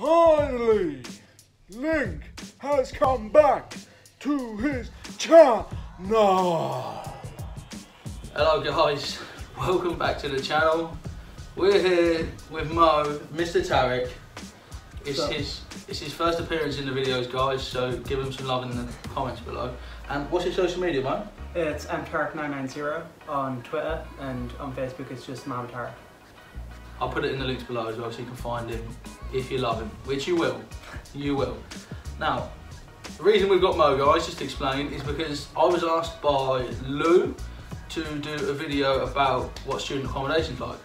Finally, Link has come back to his channel. Hello guys, welcome back to the channel. We're here with Mo, Mr. Tarek. It's his first appearance in the videos, guys, so give him some love in the comments below. And what's your social media, Mo? It's mtarek990 on Twitter, and on Facebook it's just Tarek. I'll put it in the links below as well so you can find him if you love him, which you will. You will. Now, the reason we've got Mo, guys, just to explain, is because I was asked by Lou to do a video about what student accommodation's like.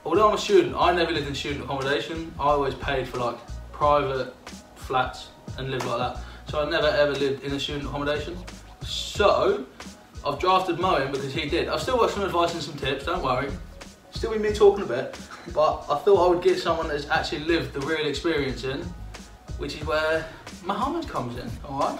Although I'm a student, I never lived in student accommodation. I always paid for like private flats and lived like that. So I never ever lived in a student accommodation. So I've drafted Mo in because he did. I've still got some advice and some tips, don't worry. Still with me talking a bit, but I thought I would get someone that's actually lived the real experience in, which is where Mohammed comes in, alright?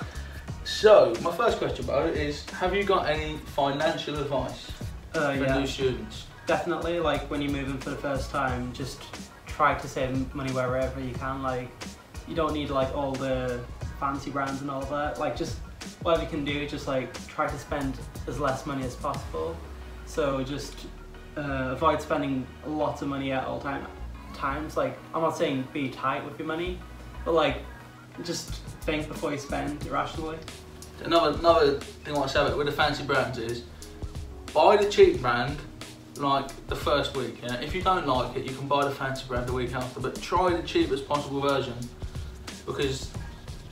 So, my first question, Bo, is have you got any financial advice for new students? Definitely, like when you move in for the first time, just try to save money wherever you can. Like, you don't need like all the fancy brands and all that. Like, just whatever you can do, just like try to spend as less money as possible. So just avoid spending lots of money at all times. Like, I'm not saying be tight with your money, but like just think before you spend irrationally. Another thing I want to say about with the fancy brands is buy the cheap brand like the first week. Yeah? If you don't like it, you can buy the fancy brand the week after, but try the cheapest possible version, because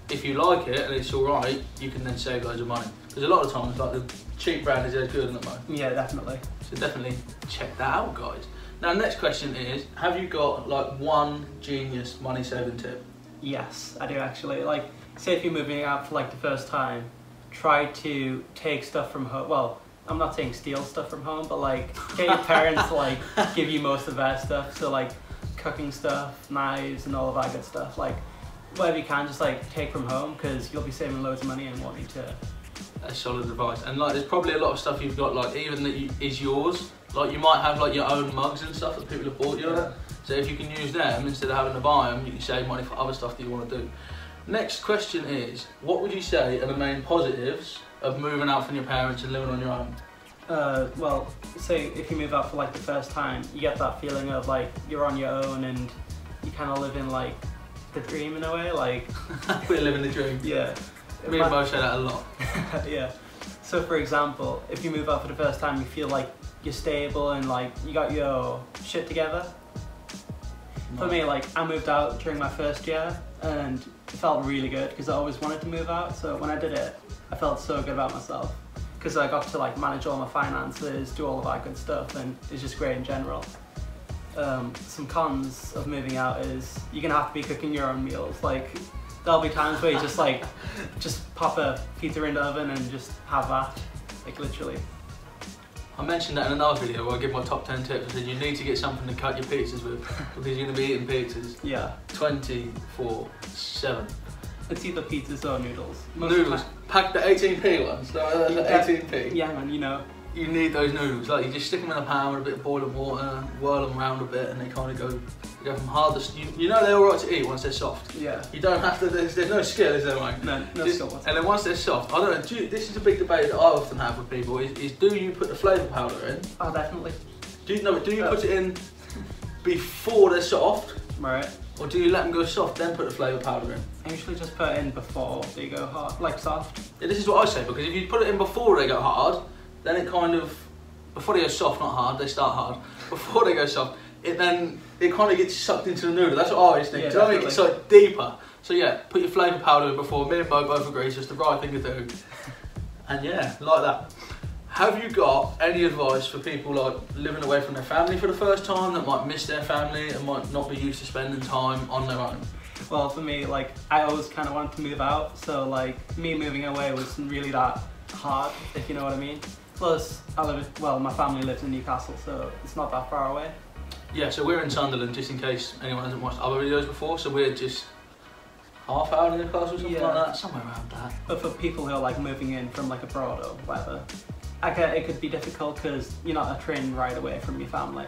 if you like it and it's alright, you can then save loads of money. Because a lot of times, like, the cheap brand is as good, isn't it, Mo? Yeah, definitely. So definitely check that out, guys. Now, next question is, have you got like one genius money saving tip? Yes, I do actually. Like, say if you're moving out for like the first time, try to take stuff from home. Well, I'm not saying steal stuff from home, but like get your parents to like give you most of their stuff. So like cooking stuff, knives, and all of that good stuff. Like whatever you can, just like take from home, because you'll be saving loads of money and won't need to. That's solid advice. And like, there's probably a lot of stuff you've got, like, even that is yours. Like, you might have like your own mugs and stuff that people have bought you. Yeah. So if you can use them instead of having to buy them, you can save money for other stuff that you want to do. Next question is, what would you say are the main positives of moving out from your parents and living on your own? Well, say if you move out for like the first time, you get that feeling of like you're on your own and you kind of live in like the dream in a way. Like we're living the dream. Yeah. Me and Mo say that a lot. Yeah. So for example, if you move out for the first time, you feel like you're stable and like you got your shit together. Nice. For me, like I moved out during my first year and it felt really good because I always wanted to move out. So when I did it, I felt so good about myself because I got to like manage all my finances, do all of that good stuff, and it's just great in general. Some cons of moving out is you're gonna have to be cooking your own meals. Like, there'll be times where you just like, just pop a pizza in the oven and just have that, like literally. I mentioned that in another video where I give my top 10 tips. I said you need to get something to cut your pizzas with because you're going to be eating pizzas 24/7. It's either pizzas or noodles. Noodles. Pack the 18p ones. No, that's 18p. Yeah, man, you know. You need those noodles. Like, you just stick them in a pan with a bit of boiling water, whirl them around a bit, and they kind of go from hardest. You know they're alright to eat once they're soft. Yeah. You don't have to. There's no skill, is there, mate? No skill whatsoever. And then once they're soft, I don't know. This is a big debate that I often have with people. Is do you put the flavour powder in? Oh, definitely. Do you put it in before they're soft? Right. Or do you let them go soft, then put the flavour powder in? I usually just put it in before they go hard, like soft. Yeah, this is what I say, because if you put it in before they go hard, then it kind of, before they go soft, not hard, they start hard. Before they go soft, it kind of gets sucked into the noodle. That's what I always think. Yeah, do you know what I mean? It's like deeper. So yeah, put your flavour powder in before. Me and Bo both agree it's just the right thing to do. And yeah, like that. Have you got any advice for people like living away from their family for the first time that might miss their family and might not be used to spending time on their own? Well, for me, like, I always kind of wanted to move out, so like me moving away wasn't really that hard, if you know what I mean. Plus, my family lives in Newcastle, so it's not that far away. Yeah, so we're in Sunderland, just in case anyone hasn't watched other videos before, so we're just half hour in Newcastle or something like that, somewhere around that. But for people who are like moving in from like abroad or whatever, it could be difficult because you're not a train ride away from your family.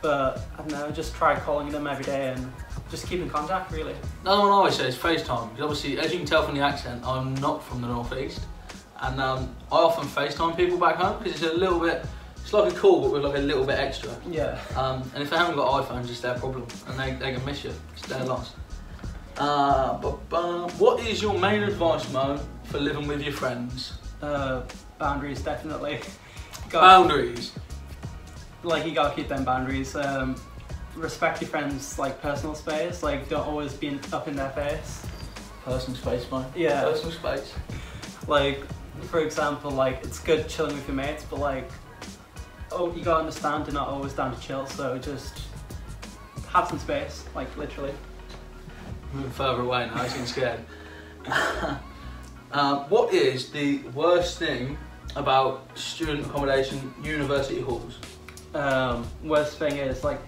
But I don't know, just try calling them every day and just keep in contact, really. Another one I always say is FaceTime, because obviously, as you can tell from the accent, I'm not from the northeast, and I often FaceTime people back home because it's a little bit, it's like a call but with like a little bit extra. Yeah. And if they haven't got iPhones, it's their problem, and they can miss you. It's their loss. What is your main advice, Mo, for living with your friends? Boundaries, definitely. Boundaries. Like, you gotta keep them boundaries. Respect your friends' like personal space. Like, don't always be up in their face. Personal space, mate. Yeah. Personal space. Like, for example, like, it's good chilling with your mates, but like, oh, you gotta understand they're not always down to chill. So just have some space, like literally. Moving further away now, I seem scared. What is the worst thing about student accommodation, university halls? Worst thing is, like,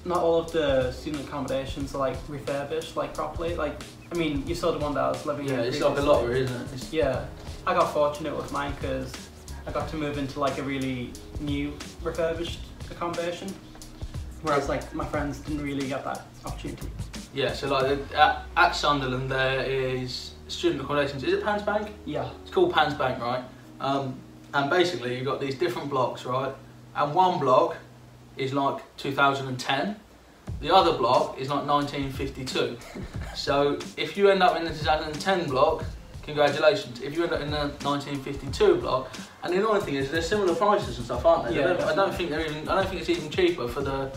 not all of the student accommodations are like refurbished like properly. Like, I mean, you saw the one that I was living in. Yeah, it's like a lottery, isn't it? Yeah, I got fortunate with mine because I got to move into like a really new refurbished accommodation, whereas like my friends didn't really get that opportunity. Yeah, so like at Sunderland there is student accommodations. Is it Pans Bank? Yeah. It's called Pans Bank, right? And basically you've got these different blocks, right? And one block is like 2010. The other block is like 1952. So if you end up in the 2010 block, congratulations. If you end up in the 1952 block, and the annoying thing is they're similar prices and stuff, aren't they? Yeah, I don't think it's even cheaper for the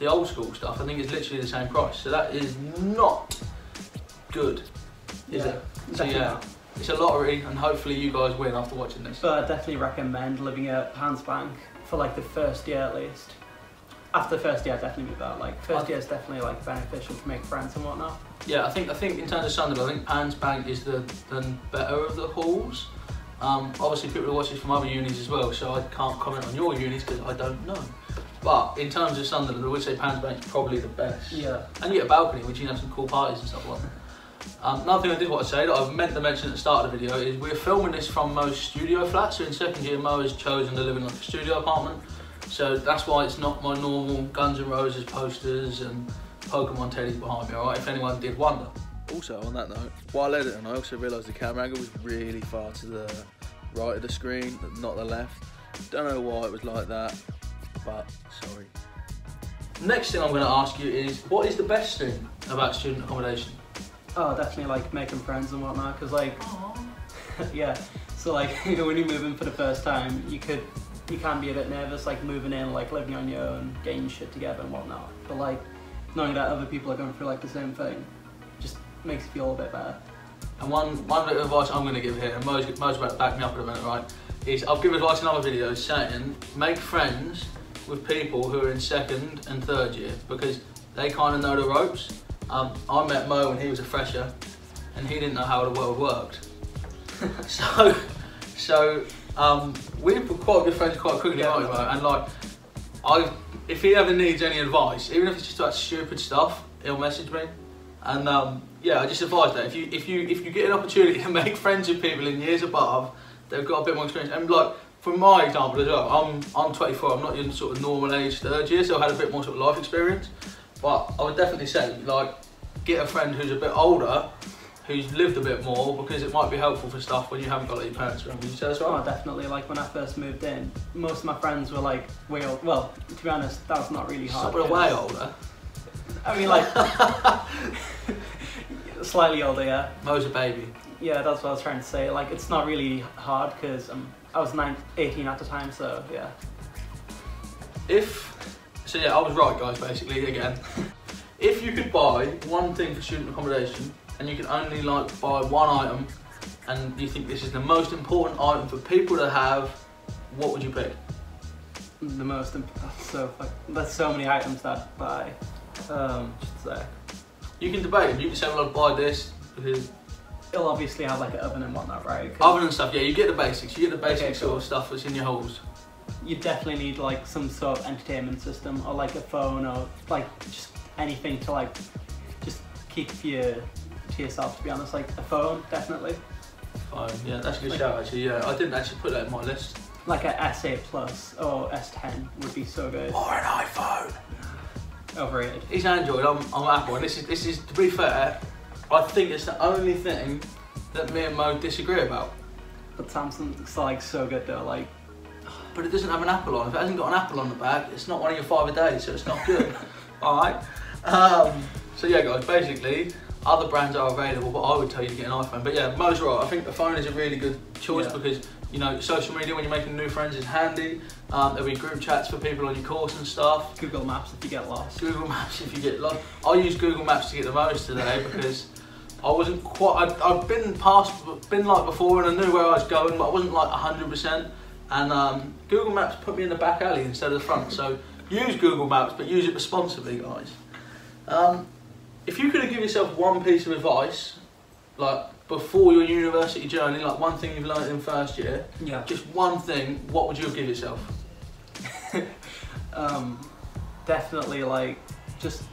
old school stuff. I think it's literally the same price. So that is not good, is it? So yeah, it's a lottery, and hopefully you guys win after watching this. But I definitely recommend living at Pans Bank for like the first year at least. After the first year, I definitely move out. Like, first year is definitely like beneficial to make friends and whatnot. Yeah, I think in terms of Sunderland, I think Pans Bank is the better of the halls. Obviously, people are watching from other unis as well, so I can't comment on your unis because I don't know. But in terms of Sunderland, I would say Pans Bank is probably the best. Yeah. And you get a balcony, which you can have some cool parties and stuff like that. Another thing I did want to say that I meant to mention at the start of the video is we're filming this from Mo's studio flat. So in second year, Mo has chosen to live in like a studio apartment. So that's why it's not my normal Guns N' Roses posters and Pokemon teddies behind me, alright, if anyone did wonder. Also, on that note, while editing, I also realised the camera angle was really far to the right of the screen, not the left. Don't know why it was like that, but sorry. Next thing I'm going to ask you is, what is the best thing about student accommodation? Oh, definitely like making friends and whatnot, because like, yeah, so like when you move in for the first time, you can be a bit nervous, like moving in, like living on your own, getting your shit together and whatnot. But like knowing that other people are going through like the same thing, just makes you feel a bit better. And one bit of advice I'm going to give here, and Mo's about to back me up in a minute, right? Is I've given advice in other videos saying make friends with people who are in second and third year because they kind of know the ropes. I met Mo when he was a fresher, and he didn't know how the world worked. so. We were quite good friends quite quickly, aren't we, Mo? And like, if he ever needs any advice, even if it's just about stupid stuff, he'll message me. And yeah, I just advise that if you get an opportunity to make friends with people in years above, they've got a bit more experience. And like, from my example as well, I'm 24. I'm not in sort of normal age third year, so I had a bit more sort of life experience. But I would definitely say, like, get a friend who's a bit older, who's lived a bit more, because it might be helpful for stuff when you haven't got like, your parents around. Would you say that's right? Oh, definitely. Like when I first moved in, most of my friends were like way old. Well, to be honest, that was not really hard. So we're way older. I mean, like slightly older, yeah. Mo's a baby. Yeah, that's what I was trying to say. Like, it's not really hard because I was 18 at the time, so yeah. So yeah, I was right, guys. Basically, again, if you could buy one thing for student accommodation, and you can only like buy one item, and you think this is the most important item for people to have, what would you pick? The most that's so many items that I'd buy. Just say. You can debate them. You can say, well, I'd buy this because it'll obviously have like an oven and whatnot, right? Oven and stuff. Yeah, you get the basics. You get the basic sort of stuff that's in your halls. You definitely need like some sort of entertainment system, or like a phone, or like just anything to like just keep you to yourself, to be honest. Like a phone, definitely. Phone, yeah, that's a good shout actually. Yeah, I didn't actually put that in my list. Like a S8 Plus or S10 would be so good. Or an iPhone. Overrated. He's Android, I'm Apple, and this is to be fair, I think it's the only thing that me and Mo disagree about. But Samsung's like so good though, like. But it doesn't have an apple on. If it hasn't got an apple on the back, it's not one of your 5 a day, so it's not good. Alright? So yeah guys, basically, other brands are available, but I would tell you to get an iPhone. But yeah, Mo's right. I think the phone is a really good choice because, you know, social media when you're making new friends is handy. There'll be group chats for people on your course and stuff. Google Maps if you get lost. Google Maps if you get lost. I use Google Maps to get the most today because I wasn't quite, I've been like before and I knew where I was going, but I wasn't like 100%. And Google Maps put me in the back alley instead of the front. So use Google Maps, but use it responsibly, guys. If you could give yourself one piece of advice, like before your university journey, like one thing you've learned in first year, just one thing, what would you give yourself? Definitely like just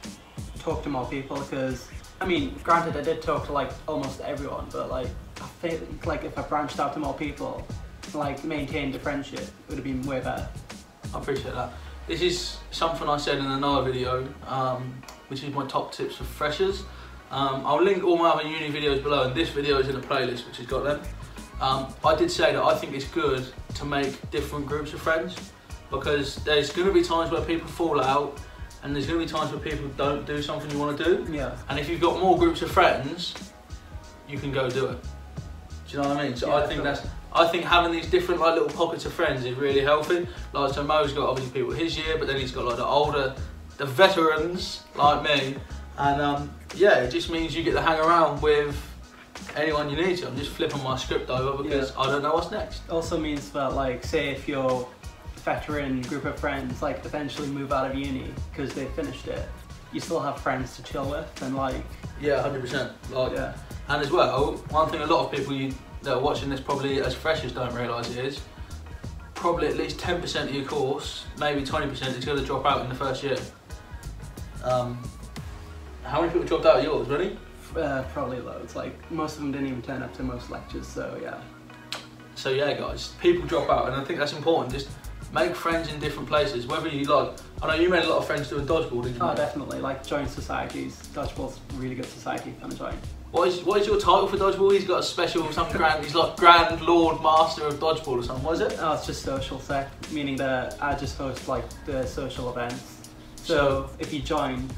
talk to more people, because I mean, granted I did talk to like almost everyone, but like I think like if I branched out to more people, like maintained a friendship, it would have been way better. I appreciate that. This is something I said in another video, which is my top tips for freshers. I'll link all my other uni videos below, and this video is in a playlist which has got them. I did say that I think it's good to make different groups of friends, because there's going to be times where people fall out, and there's going to be times where people don't do something you want to do. Yeah. And if you've got more groups of friends, you can go do it. Do you know what I mean? So yeah, I think having these different like little pockets of friends is really healthy. Like, so Mo's got obviously people his year, but then he's got like the older, the veterans like me, and yeah, it just means you get to hang around with anyone you need to. I'm just flipping my script over because I don't know what's next. Also means that like, say if your veteran group of friends like eventually move out of uni because they finished it, you still have friends to chill with and like. Yeah, 100%. Like, and as well, one thing a lot of people that are watching this probably as freshers don't realise is probably at least 10% of your course, maybe 20% is going to drop out in the first year. How many people dropped out of yours, really? Probably loads. Like most of them didn't even turn up to most lectures, so yeah. So yeah guys, people drop out, and I think that's important. Just make friends in different places, whether you like, I know you made a lot of friends doing dodgeball, didn't you? Oh definitely, like join societies. Dodgeball's a really good society if you want to join. What is your title for dodgeball? He's got a special, some grand, he's like Grand Lord Master of Dodgeball or something, what is it? Oh, it's just social sec, meaning that I just host like the social events. So if you join,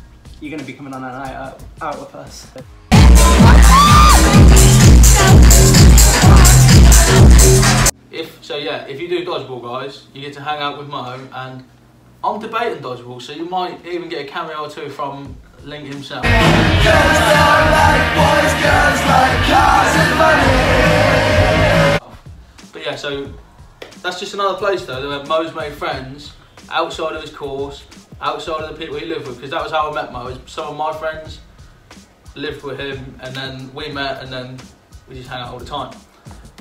you're going to be coming on a night out with us. If you do dodgeball guys, you get to hang out with Mo, and I'm debating dodgeball, so you might even get a cameo or two from Link himself. But yeah, so that's just another place though where Mo's made friends outside of his course, outside of the people he lived with, because that was how I met Mo. Some of my friends lived with him, and then we met, and then we just hang out all the time.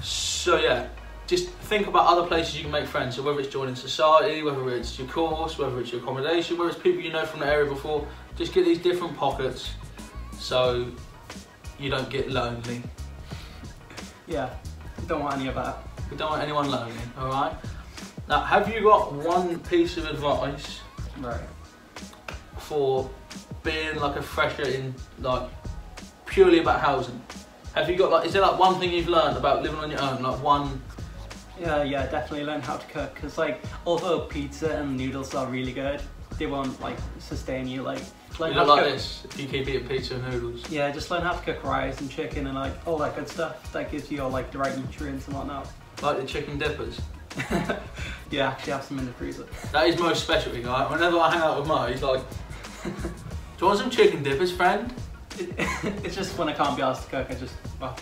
So yeah, just think about other places you can make friends. So whether it's joining society, whether it's your course, whether it's your accommodation, whether it's people you know from the area before, just get these different pockets so you don't get lonely. Yeah, we don't want any of that. We don't want anyone lonely, alright? Now, have you got one piece of advice for being like a fresher in like purely about housing? Have you got like, is there like one thing you've learned about living on your own, like one? Yeah, definitely learn how to cook, because like although pizza and noodles are really good, they won't like sustain you. Like learn you how don't to like cook. this if you keep eating pizza and noodles. Yeah, just learn how to cook rice and chicken and like all that good stuff that gives you all like the right nutrients and whatnot. Like the chicken dippers. Yeah, actually have some in the freezer. That is Mo's specialty, guy. Whenever I hang out with Mo, he's like, "Do you want some chicken dippers, friend?" It's just when I can't be asked to cook, I just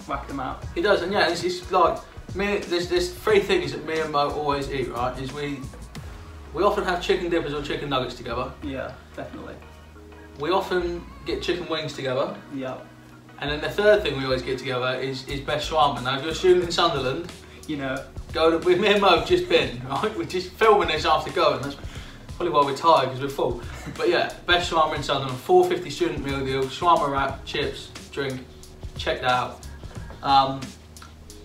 whack them out. He does, and yeah, it's like me. There's three things that me and Mo always eat. Right? Is we often have chicken dippers or chicken nuggets together. Yeah, definitely. We often get chicken wings together. Yeah. And then the third thing we always get together is best shawarma. Now, if you're a student in Sunderland, you know, with me and Mo have just been, right? We're just filming this after going. That's probably why we're tired, because we're full. But yeah, best shawarma in Sunderland, $4.50 student meal deal, shawarma wrap, chips, drink. Check that out.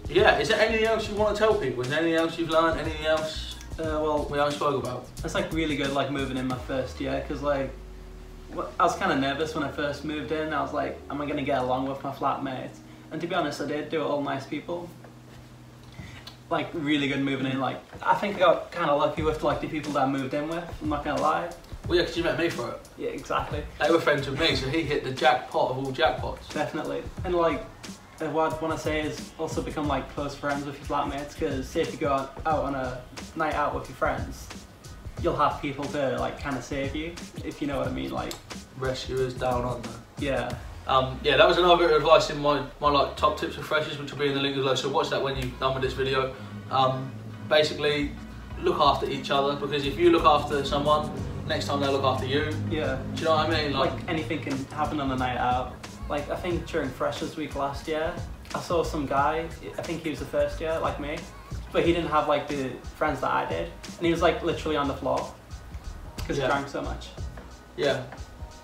Yeah, is there anything else you want to tell people? Is there anything else you've learned? Anything else well, we haven't spoke about? It's like really good like moving in my first year, because like I was kind of nervous when I first moved in. I was like, am I going to get along with my flatmates? And to be honest, I did. They were all nice people. Like, really good moving in. Like, I think I got kind of lucky with like the people that I moved in with. I'm not going to lie. Well, yeah, because you met me for it. Yeah, exactly. They were friends with me, so he hit the jackpot of all jackpots. Definitely. And like, what I want to say is also become like close friends with your flatmates, because say if you go out on a night out with your friends, you'll have people to like kind of save you, if you know what I mean. Like, rescuers down under. Yeah. Yeah, that was another bit of advice in my like top tips for freshers, which will be in the link below. So watch that when you're done with this video. Basically, look after each other, because if you look after someone, next time they'll look after you. Yeah. Do you know what I mean? Like anything can happen on a night out. Like I think during Freshers Week last year, I saw some guy. I think he was the first year, like me, but he didn't have like the friends that I did, and he was like literally on the floor because he drank so much. Yeah.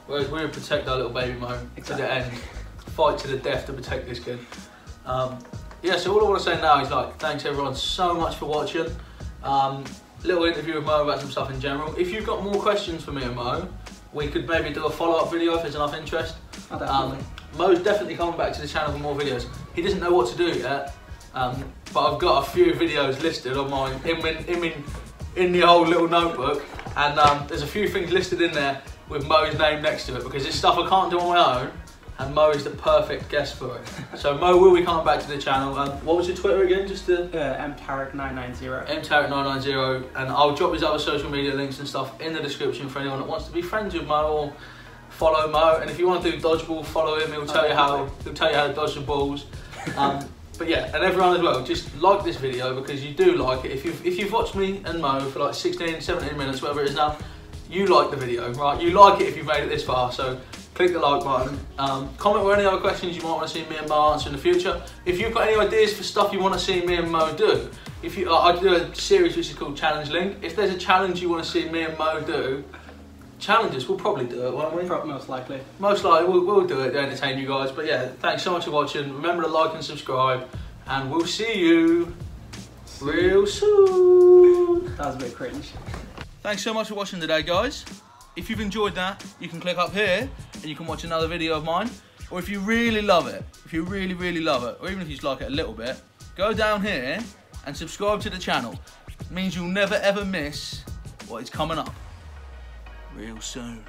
Whereas we would protect our little baby Mo to the end, fight to the death to protect this kid. Yeah, so all I want to say now is like, thanks everyone so much for watching. Little interview with Mo about some stuff in general. If you've got more questions for me and Mo, we could maybe do a follow-up video if there's enough interest. Mo's definitely coming back to the channel for more videos. He doesn't know what to do yet, but I've got a few videos listed on mine in the whole little notebook, and there's a few things listed in there with Mo's name next to it, because it's stuff I can't do on my own, and Mo is the perfect guest for it. So Mo will be coming back to the channel. What was your Twitter again? Just to mtarek990. mtarek990, and I'll drop his other social media links and stuff in the description for anyone that wants to be friends with Mo or follow Mo. And if you want to do dodgeball, follow him. He'll tell you how to dodge the balls. But yeah, and everyone as well, just like this video because you do like it. If you've watched me and Mo for like 16, 17 minutes, whatever it is now, you like the video, right? You like it if you've made it this far, so click the like button. Comment with any other questions you might want to see me and Mo answer in the future. If you've got any ideas for stuff you want to see me and Mo do, I do a series which is called Challenge Link. If there's a challenge you want to see me and Mo do, challenges, we'll probably do it, won't we? Most likely. Most likely, we'll do it to entertain you guys. But yeah, thanks so much for watching. Remember to like and subscribe, and we'll see you real soon. That was a bit cringe. Thanks so much for watching today, guys. If you've enjoyed that, you can click up here and you can watch another video of mine. Or if you really love it, if you really love it, or even if you just like it a little bit, go down here and subscribe to the channel. It means you'll never ever miss what is coming up real soon.